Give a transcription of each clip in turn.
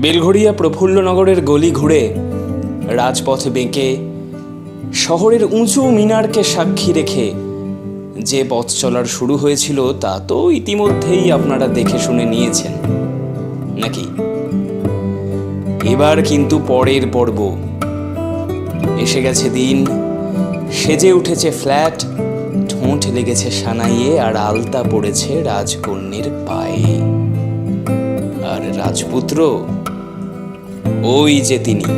বেলঘড়িয়া প্রফুল্লনগরের গলি ঘুরে রাজপথ বেঁকে শহরের উঁচু মিনারকে সাক্ষী রেখে যে পথ চলার শুরু হয়েছিল তা তো ইতিমধ্যেই আপনারা দেখে শুনে নিয়েছেন নাকি? এবার কিন্তু পরের পর্ব। এসে গেছে দিন, সেজে উঠেছে ফ্ল্যাট, ঠোঁট লেগেছে সানাইয়ে, আর আলতা পড়েছে রাজকন্যের পায়ে। আর রাজপুত্র ওই যে তিনি,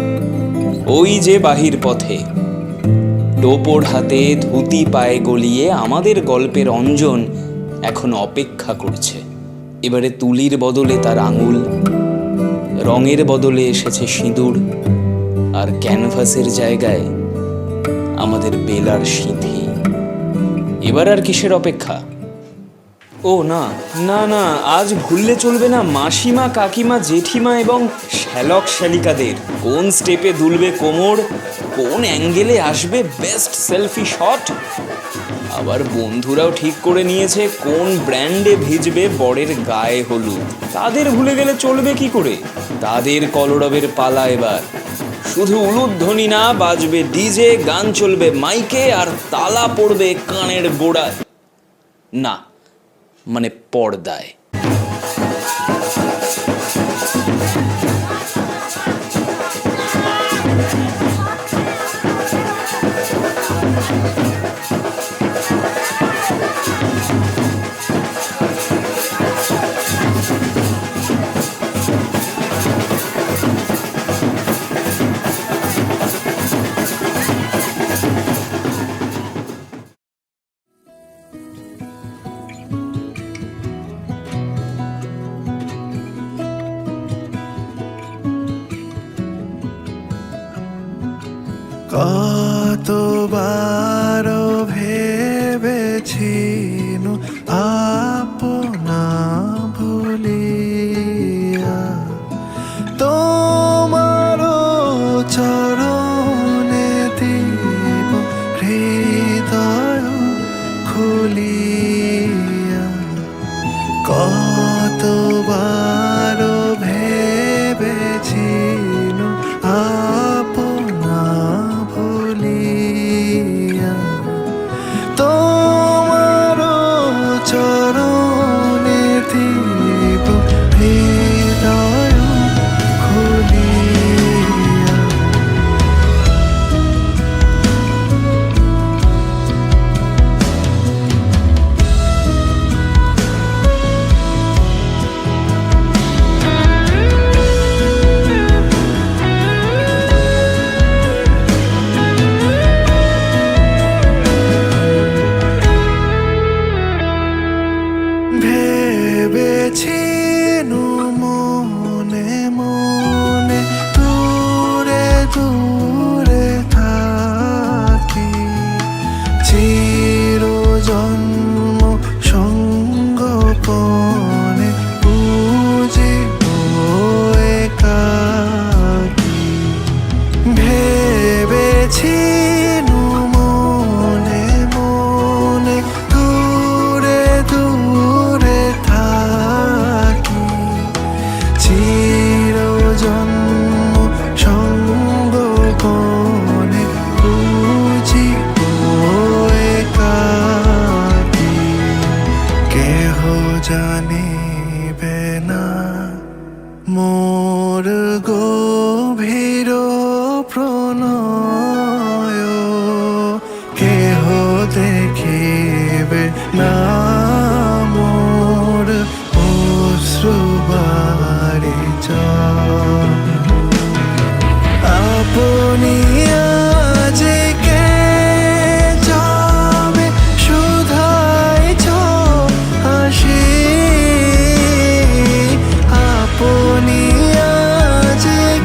ওই যে বাহির পথে, টোপর হাতে ধুতি পায়ে গলিয়ে আমাদের গল্পের অঞ্জন এখন অপেক্ষা করছে। এবারে তুলির বদলে তার আঙুল, রঙের বদলে এসেছে সিঁদুর, আর ক্যানভাসের জায়গায় আমাদের বেলার সিঁথি। এবার আর কিসের অপেক্ষা? ও না না না, আজ ভুললে চলবে না মাসিমা, কাকিমা, জেঠিমা এবং শ্যালক শ্যালিকাদের। কোন স্টেপে দুলবে কোমর, কোন অ্যাঙ্গেলে আসবে বেস্ট সেলফি শট। আবার বন্ধুরাও ঠিক করে নিয়েছে কোন ব্র্যান্ডে ভিজবে বরের গায়ে হলুদ। তাদের ভুলে গেলে চলবে কি করে? তাদের কলরবের পালা এবার। শুধু উলুধ্বনি না, বাজবে ডিজে, গান চলবে মাইকে, আর তালা পড়বে কানের গোড়ায়, না মানে পর্দায়। কতবার ভেবেছি আপনা ভুলিয়া তোমার চরণে দিব হৃদয় খুলিয়া। কতবার ভেবেছি আপনা ভুলিয়া তোমার চরণে দিব হৃদয় খুলিয়া। ভেবেছি মনে মনে দূরে দূরে থাকি, চিরজন্ম সঙ্গপনে বুঝিব একাকী। ভেবেছি মনে মনে দূরে দূরে থাকি, চিরজন্ম সঙ্গপনে বুঝিব একাকী। কেহ জানিবে না মোর গভীর প্রণয়, কেহ দেখিবে না মোর অশ্রুবারিচ। আপনি আজকে যাবে শুধাইছ হাসি, আপনি আজকে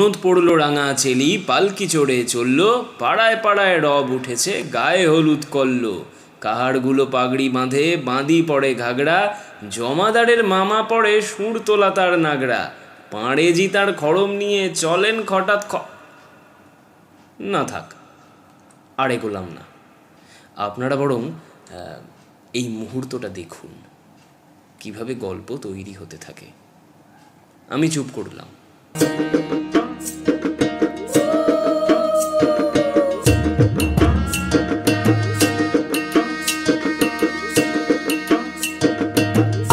ননদ পড়ল রাঙা চেলি, পালকি চড়ে চলল, পাড়ায় পাড়ায় রব উঠেছে, গায়ে হলুদ করল, কাহারগুলো পাগড়ি বাঁধে, বাঁধি পড়ে ঘাগড়া, জমাদারের মামা পড়ে সুর তোলা তার নাগড়া, পাড়েজি তার খড়ম নিয়ে চলেন হঠাৎ না থাক, আর এগোলাম না। আপনারা বরং এই মুহূর্তটা দেখুন কিভাবে গল্প তৈরি হতে থাকে। আমি চুপ করলাম।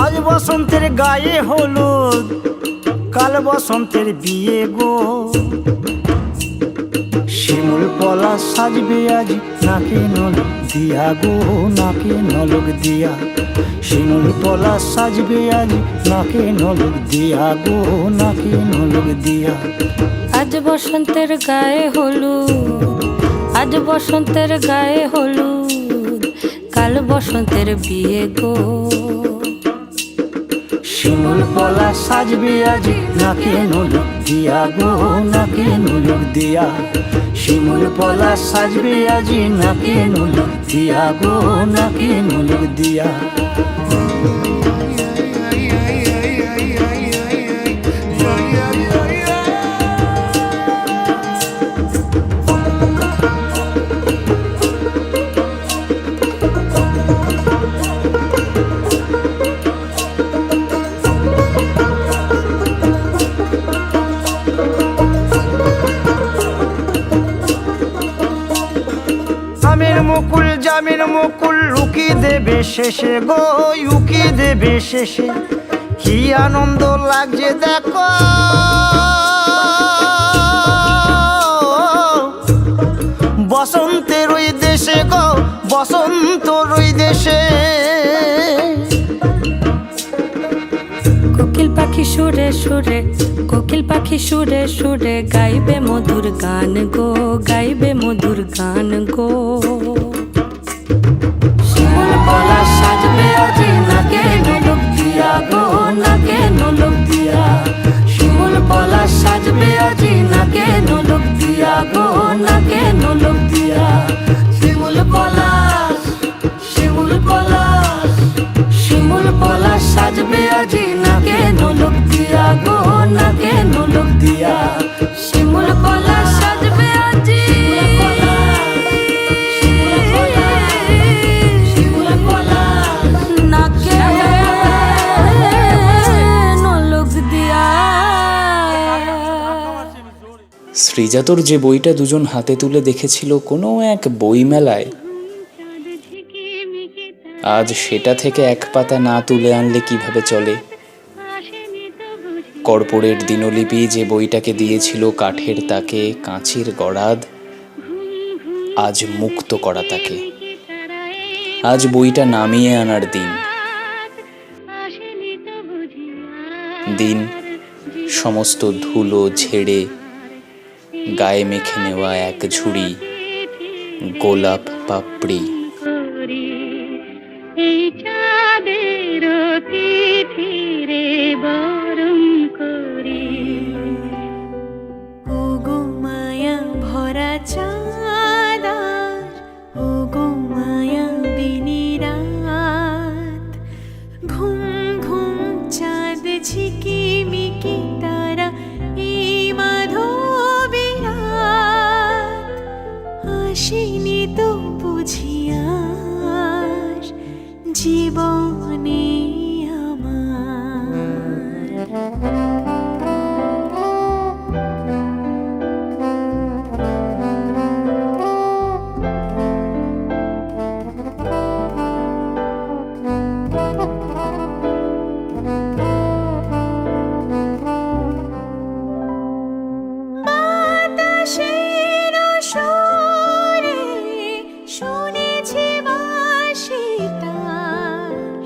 আজ বসন্তের গায়ে হলুদ, কাল বসন্তের বিয়ে গো, শিমুল পলা সাজবে আজ নাকে নলক দিয়া গো, নাকে নলক দিয়া, শিমুল পলা সাজবে আজ নাকে নলক দিয়া গো, নাকে নলক দিয়া। আজ বসন্তের গায়ে হলুদ, আজ বসন্তের গায়ে হলুদ, কাল বসন্তের বিয়ে গো, শিমুল পলা সাজবে আজ নাকে নলক দিয়া গো, নাকে নলক দিয়া, শিমুল পলা সাজবে আজ নাকে নলক দিয়া গো, নাকে নলক দিয়া। আমের মুকুল জামের মুকুল লুকি দেবে শেষে গো, উকি দেবে শেষে, কি আনন্দ লাগছে দেখো, বসন্তের ওই দেশে গো, বসন্তর ওই দেশে। কোকিল পাখি সুরে সুরে, কোকিল পাখি সুরে সুরে, গাইবে মধুর গান গো, গাইবে মধুর গান গো। শিমুল পলা সাজবে আজ নাকে নলক দিয়া গো, নাকে নলক দিয়া, শিমুল পলা সাজবে আজ নাকে নলক দিয়া গো, নাকে নলক দিয়া। শিমুল পলাশ, শিমুল পলাশ, শিমুল পলাশ সাজবে আজ নাকে নলক দিয়া গো, নাকে নলক দিয়া, শিমুল পলা সাজবে আজি, নাকে নলক দিয়া। শ্রীজাতর যে বইটা দুজন হাতে তুলে দেখেছিল কোনো এক বইমেলায়, আজ সেটা থেকে এক পাতা না তুলে আনলে কিভাবে চলে? কর্পোরেট দিনলিপি যে বইটাকে দিয়েছিল কাঠের তাকে, কাঁচের গড়াদ, আজ মুক্ত করা তাকে। আজ বইটা নামিয়ে আনার দিন, দিন সমস্ত ধুলো ঝেড়ে গায়ে মেখে নেওয়া এক ঝুড়ি গোলাপ পাপড়ি। এই চাঁদের তিথিরে বরণ করি, ও গো মায়া ভরা চাঁদার, ও গো মায়া বিনি রাত, ঘুম ঘুম চাঁদ ঝিকিমিকি তারা, এই মাধবী রাত, আসেনি তো বুঝিয়া জীবনে আমার। বাতাসের সুরে শুনেছি বাঁশি তার,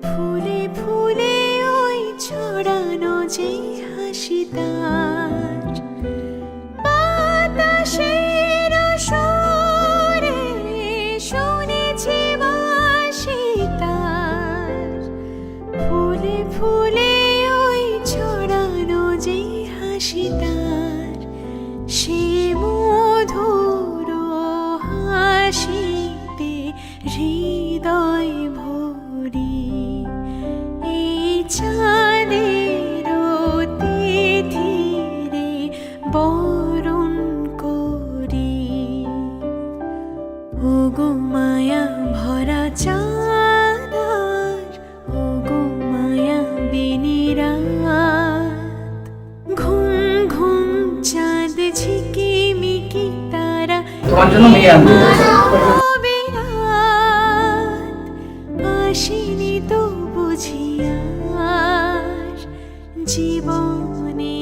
ফুলে ফুলে ওই ছড়ানো যে হাসি তার। বাতাসের সুরে শুনেছি বাঁশি তার, ফুলে ফুলে ওই ছড়ানো যে হাসি তার। তোমার জন্য মেয়ে আনতে আসিনি তো বুঝিয়ার জীবনে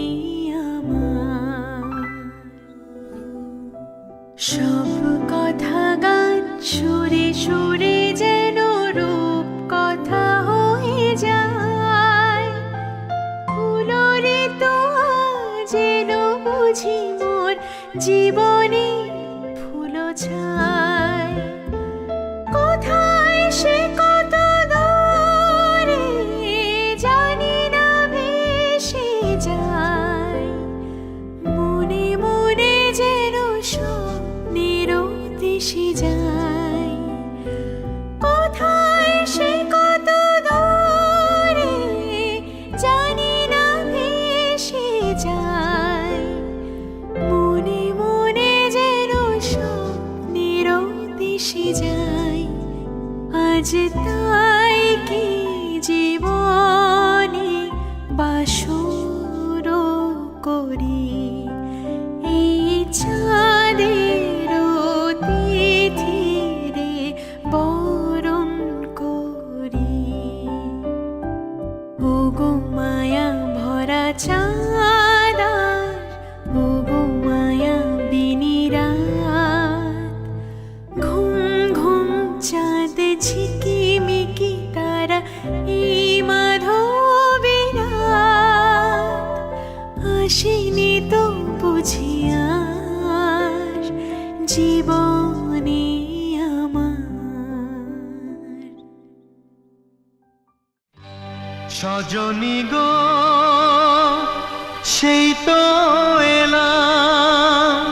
আমার সব কথা গান সুরে সুরে যেন রূপ কথা হয়ে যায় ফুলরে তো যেন বুঝি মোর জীবনে ফুল ছায় কোথায় সে কত দূরে জানি না ভেসে যায় মনে মনে যেন স্বপ্নের দেশে যায় কোথায় সে কত দূরে জানি না ভেসে যায় মনে মনে যেন স্বপ্নের দেশে যায় আজ তাই কি জীবনে বাসর করি এই চাঁদের তিথিরে বরণ করি ও গো মায়া ভরা চাঁদার ও গো মায়া বিনিরা ঘুম ঘুম চাঁদ ঝিকিমিকি তারা এই মাধবীরা আসেনি তো বুঝিয়ার জীবনে আমার সজনী গো সেই তো এলাম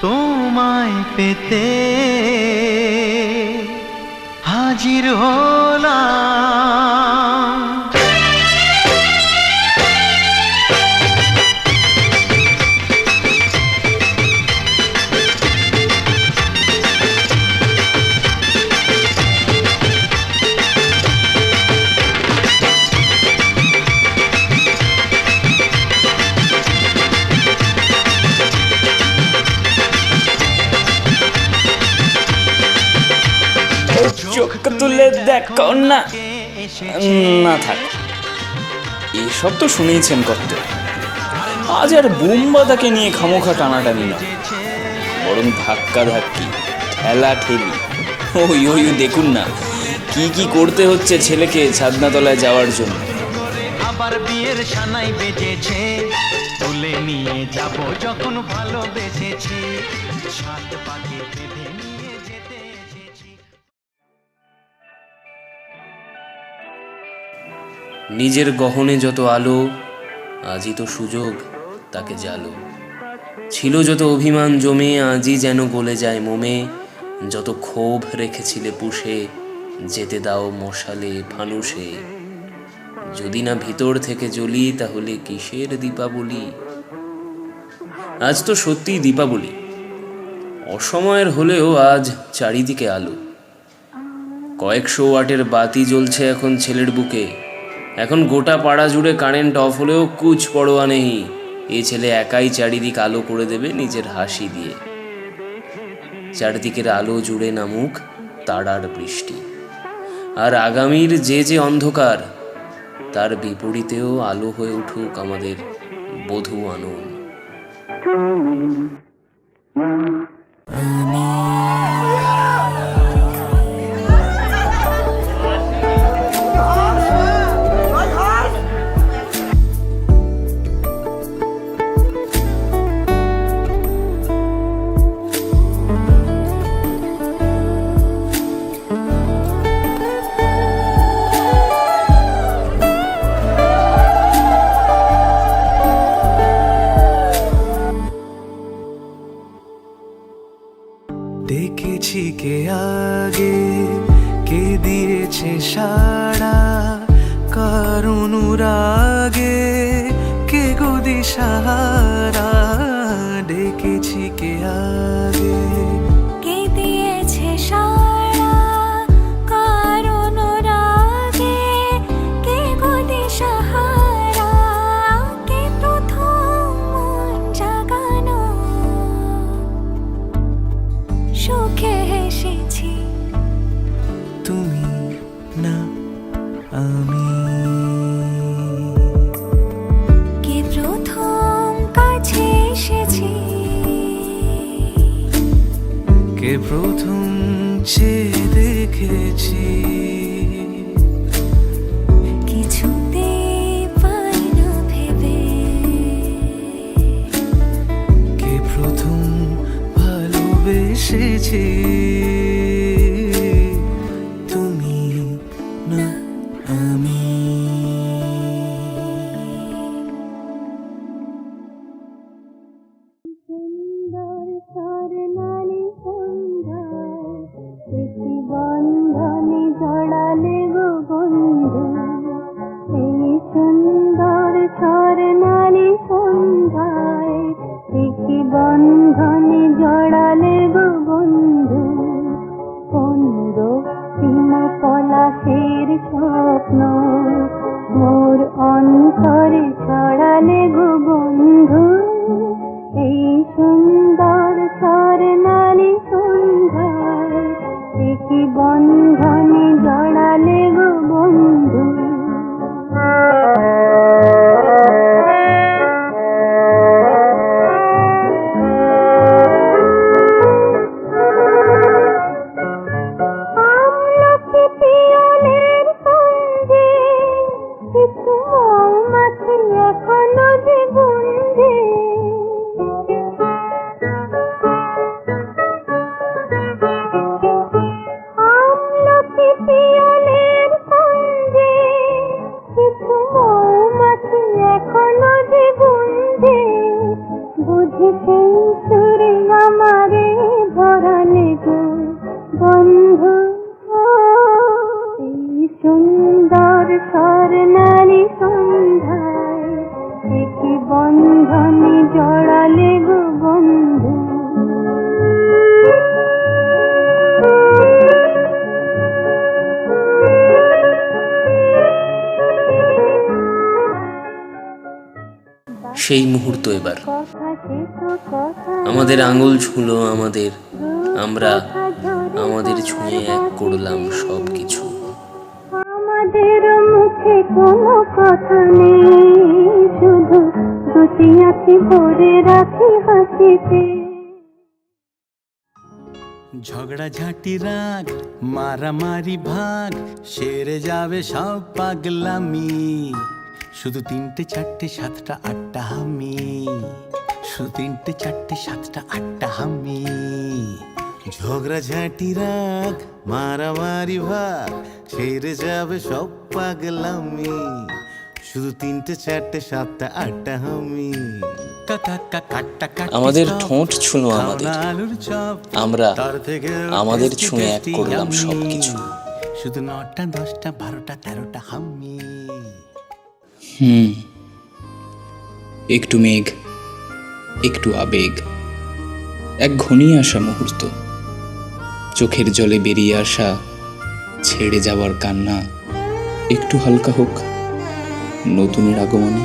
তোমায় পেতে হাজির হলাম চোখ তুলে দেখো না না থাক এসব তো শুনেইছেন কত আজ আর বোমবাদাকে নিয়ে খামোখা টানাটানি না বরং ধাক্কা ধাক্কি ঠেলা ঠেলি ওই ওই দেখুন না কি কি করতে হচ্ছে ছেলেকে ছাদনাতলায় যাওয়ার জন্য আবার বিয়ের সানাই বেজেছে তুলে নিয়ে যাব যখন ভালোবেসেছি সাত পাখি বেঁধে নিয়ে যেতে এসেছি নিজের গহনে যত আলো আজই তো সুযোগ তাকে জ্বালো ছিল যত অভিমান জমে আজই যেন গলে যায় মোমে যত ক্ষোভ রেখেছিলে পুষে যেতে দাও মশালে ফানুষে যদি না ভিতর থেকে জ্বলি তাহলে কিসের দীপাবলি আজ তো সত্যিই দীপাবলি অসময়ের হলেও আজ চারিদিকে আলো কয়েকশো ওয়াটের বাতি জ্বলছে এখন ছেলের বুকে এখন গোটা পাড়া জুড়ে কারেন্ট অফ হলেও কুছ পরোয়া নেই এই ছেলে একাই চারিদিক আলো করে দেবে নিজের হাসি দিয়ে চারদিকের আলো জুড়ে নামুক তারার বৃষ্টি আর আগামীর যে যে অন্ধকার তার বিপরীতেও আলো হয়ে উঠুক আমাদের বধূ আনন দেখেছি কে আগে কে দিয়েছে সাড়া কার অনুরাগে কে গো দিশাহারা ডেকেছি কে আগে কে দিয়েছে সাড়া কার অনুরাগে কে গো দিশাহারা কে প্রথম মন জাগানো কে প্রথম চেয়ে দেখেছি, কিছুতে পাই না ভেবে, কে প্রথম ভালোবেসেছি, তুমি না আমি। সুন্দর স্বর্ণালী সন্ধ্যায় একটি বন্ধনে জড়ালে গো বন্ধু, এই সুন্দর স্বর্ণালী সন্ধ্যায় একটি বন্ধনে জড়ালে গো বন্ধু, কোন রক্তিম পলাশের স্বপ্ন মোর অন্তরে ছড়ালে গো বন্ধু, এই সুন্দর স্বর্ণালী সন্ধ্যায় একটি বন্ধনে জড়ালে গো বন্ধু। আমলকি পিয়নের সঙ্গে কিছু মৌমাছি এখনো যে গুঞ্জে, আমলকি পিয়নের সঙ্গে কিছু মৌমাছি এখনো যে গুঞ্জে, বুঝি সেই সুরে আমারে ভরালে গো বন্ধু, এই সুন্দর স্বর্ণালী সন্ধ্যায় একটি বন্ধনে জড়ালে গো বন্ধু। সেই মুহূর্ত এবার কথা সে তো কথা, আমাদের আঙুল ছুঁলো আমাদের, আমরা আমাদের ছুঁয়ে এক করলাম সব কিছু। আমাদের মুখে কোনো কথা নেই, শুধু দুটি আঁখি ভরে রাখি হাসিতে। ঝগড়া ঝাঁটি রাগ মারামারি ভাগ সেরে যাবে সব পাগলামি, শুধু 3টে 4টে 7টা 8টা আমি, শুধু 3টে 4টে 7টা 8টা আমি। ঝগড়া ঝাঁটি রাগ মারামারি ভাগ সেরে যাবে সব পাগলামি, শুধু 3টে 4টে 7টা 8টা আমি। আমাদের ঠোঁট ছুঁলো আমাদের, আমরা আমাদের ছুঁয়ে এক করলাম সব কিছু। শুধু 9টা 10টা 12টা 13টা আমি। একটু মেঘ, একটু আবেগ, এক ঘনিয়ে আসা মুহূর্ত, চোখের জলে বেরিয়ে আসা ছেড়ে যাওয়ার কান্না, একটু হালকা হোক নতুনের আগমনে।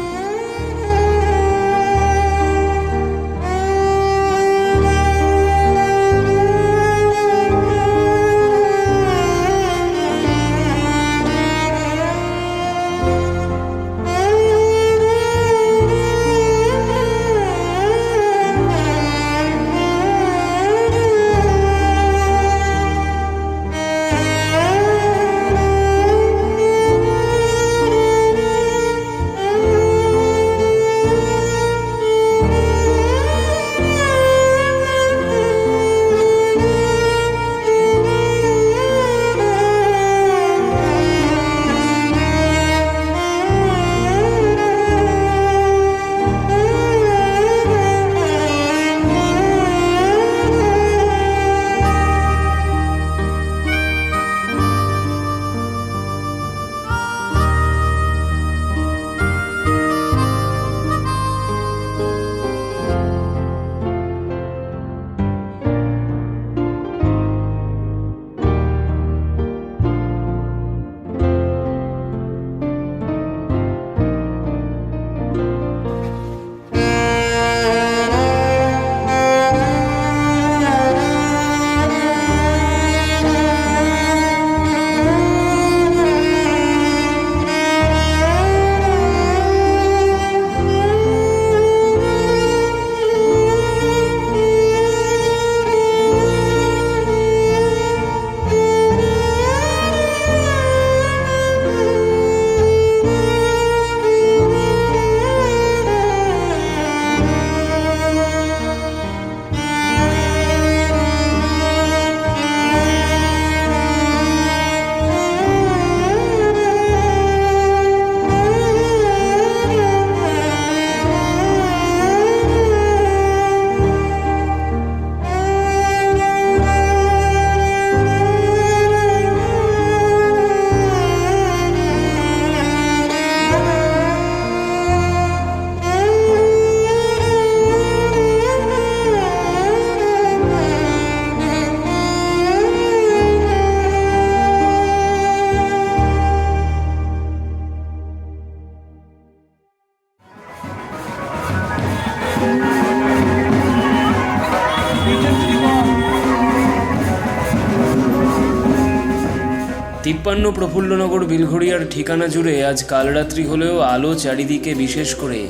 তিপ্পান্ন প্রফুল্লনগর বিলঘড়িয়ার ঠিকানা জুড়ে আজ কালরাত্রি হলেও আলো চারিদিকে, বিশেষ করে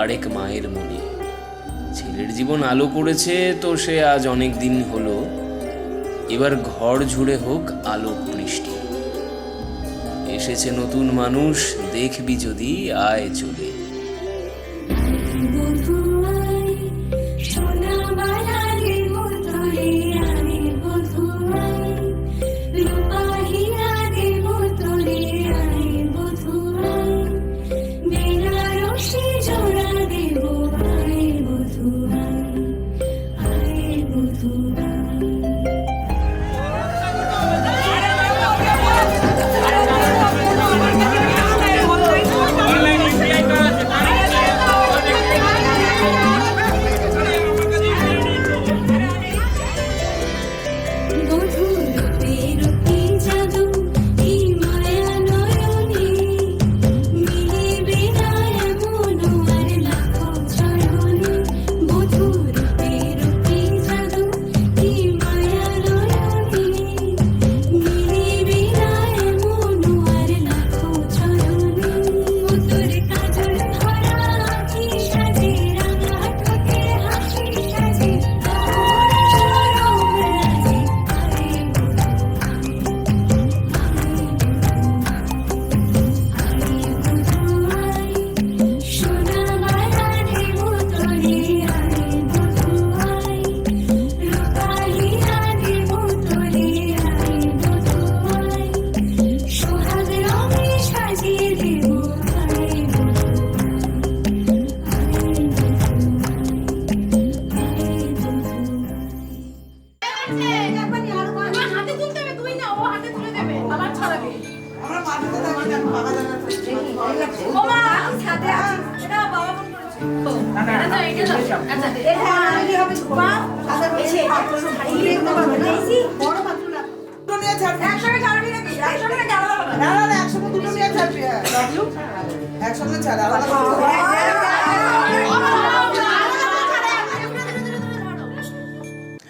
আরেক মায়ের মনে। ছেলের জীবন আলো করেছে তো সে আজ অনেক দিন হলো, এবার ঘর জুড়ে হোক আলো বৃষ্টি। এসেছে নতুন মানুষ, দেখবি যদি আয় চলে।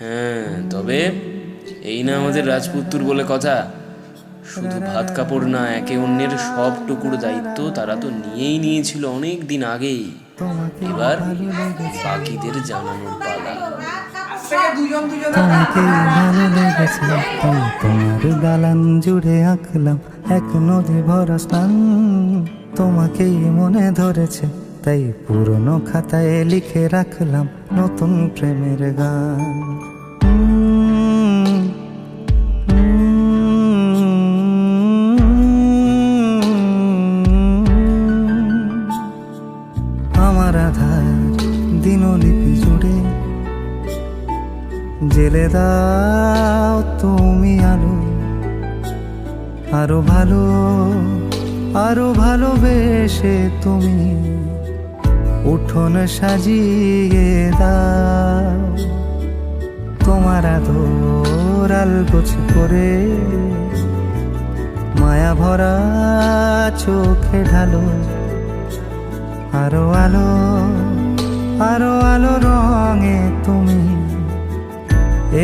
হ্যাঁ, তবে এই না আমাদের রাজপুত্তুর বলে কথা। শুধু ভাত কাপড় না, একে অন্যের সবটুকুর দায়িত্ব তারা তো নিয়েই নিয়েছিল অনেক দিন আগেই। এবার বাকিদের জানানোর পালা। তোমাকে ভালো লেগেছে তাই তোমার দালান জুড়ে আঁকলাম এক নদী ভরা স্থান। তোমাকেই মনে ধরেছে তাই পুরনো খাতায় লিখে রাখলাম নতুন প্রেমের গান। আমার আধার দিনলিপি জুড়ে জেলে দাও তুমি আলো, আরো ভালো আরো ভালোবেসে তুমি উঠোন সাজিয়ে দাও। তোমার আদর আলগোছ করে মায়া ভরা চোখে ঢালো আরো আলো আরো আলো রঙে তুমি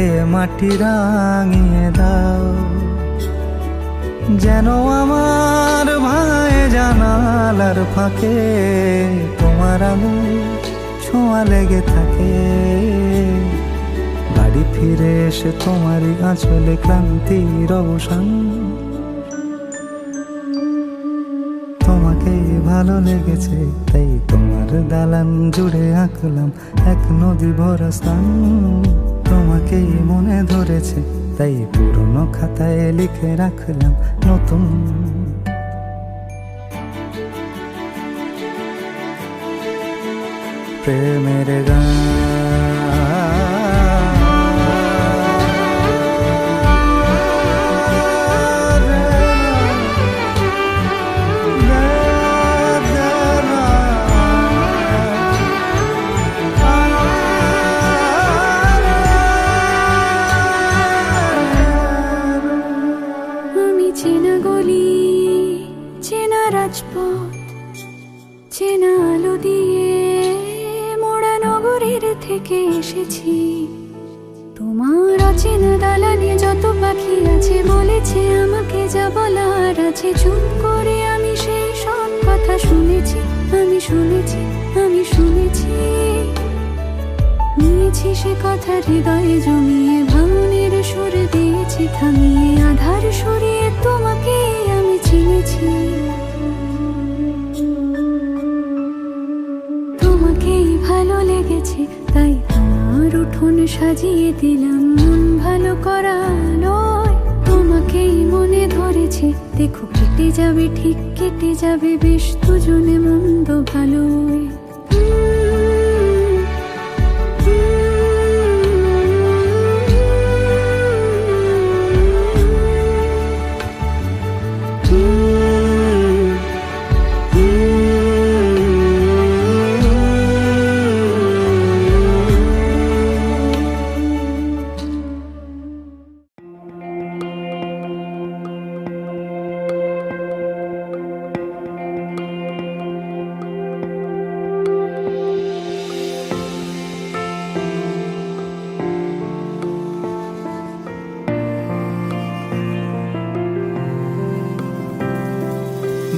এ মাটি রাঙিয়ে দাও। যেন আমার ভাই জানালার ফাঁকে তোমার আলো ছোঁয়া লেগে থাকে। বাড়ি ফিরে এসে তোমারই আঁচলে ক্লান্তির অবসান। তোমাকে ভালো লেগেছে তাই তোমার দালান জুড়ে আঁকলাম এক নদী ভরা স্থান। তোমাকেই মনে ধরেছে তাই পুরনো খাতায় লিখে রাখলাম নতুন প্রেমের গান। চেনা গলি, চেনা রাজপথ, চেনা আলো দিয়ে থেকে এসেছি। তোমার অচেনা দালানে যত পাখি আছে বলেছে আমাকে যা বলার আছে, চুপ করে আমি সেই সব কথা শুনেছি, আমি শুনেছি, আমি শুনেছি। নিয়েছি সে কথা হৃদয়ে জমিয়ে, ভাঙনের সুরে দিয়েছি থামিয়ে, আধার সরিয়ে তোমাকে আমি চিনেছি। তোমাকেই ভালো লেগেছে তাই তোমার উঠোন সাজিয়ে দিলাম মন ভালো করা নয়। তোমাকেই মনে ধরেছে, দেখো কেটে যাবে, ঠিক কেটে যাবে বেশ দুজনে মন্দ ভালোই।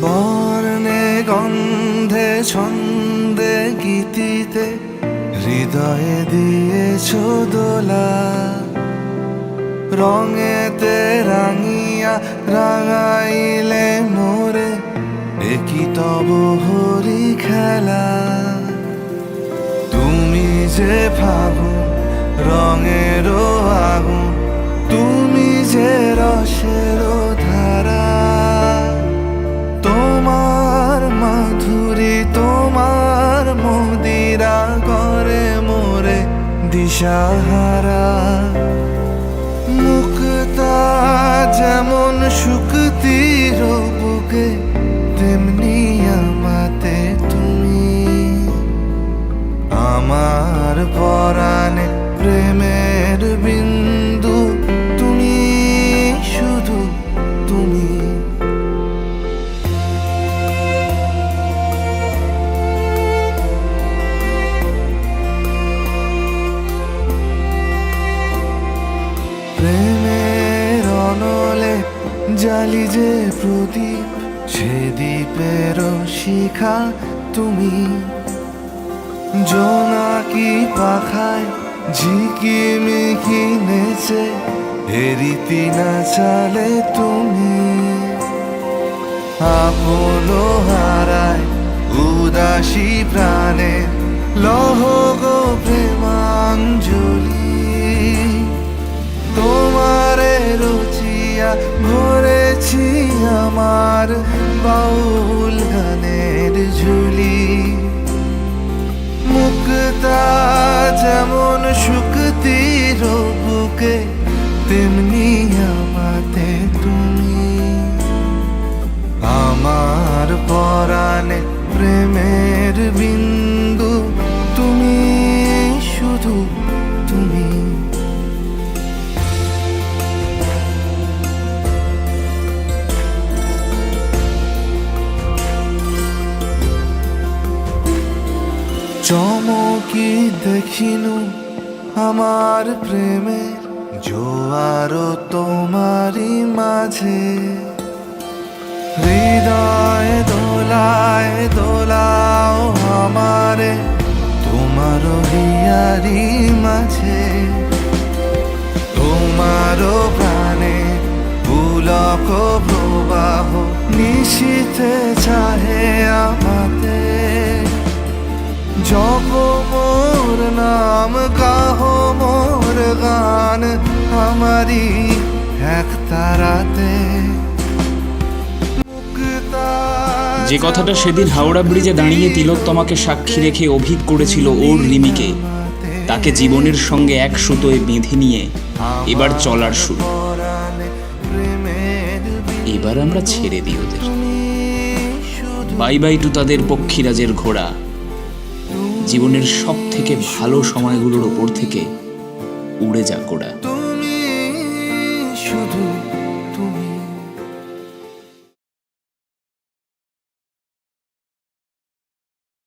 বর্ণে গন্ধে ছন্দে গীতিতে হৃদয়ে দিয়েছ দোলা, রঙেতে রাঙিয়া রাঙাইলে মোরে একই তব হরি খেলা। তুমি যে ফাগুন রঙেরও আগুন, তুমি যে রসেরও ধারা, তোমার মাধুরী তোমার মদিরা করে মোরে দিশাহারা। মুক্তা যেমন শুকতির বুকে, তেমনি আমাতে তুমি। আমার পরাণে প্রেমের বিন্দু তুমি, শুধু তুমি। প্রেমের অনলে জালি যে প্রদীপ, সে দ্বীপের শিখা তুমি। জোনাকি পাখায় ঝিকিমিকি নেচে হেরিতি না চালে তুমি। আপন হারায় উদাসী প্রাণে লহ গো প্রেমাঞ্জলি। তোমারে রচিয়া ভরেছি আমার বাউল গানের ঝুলি। মুক্তা যেমন শুকতির বুকে, তেমনি আমাতে তুমি। আমার পরাণে প্রেমের বিন্দু তুমি, শুধু তুমি। চমকি দেখিনু আমার প্রেমের জোয়ার তোমারই মাঝে। হৃদয় দোলায় দোলাও আমারে তোমার হিয়ারি মাঝে। তোমার প্রাণে পুলক প্রবাহ নিশীথে চাহে আমাতে। জপ মোর নাম গাহ মোর গান আমারি এক তারাতে। যে কথাটা সেদিন হাওড়া ব্রিজে দাঁড়িয়ে তিলোত্তমাকে সাক্ষী রেখে অভিক করেছিল ওর রিমিকে, তাকে জীবনের সঙ্গে এক সুতোয় বেঁধে নিয়ে এবার চলার শুরু। এবার আমরা ছেড়ে দিই ওদের। বাই বাই টু তাদের পক্ষীরাজের ঘোড়া। জীবনের সব থেকে ভালো সময়গুলোর ওপর থেকে উড়ে যা গোড়া। তুমি শুধু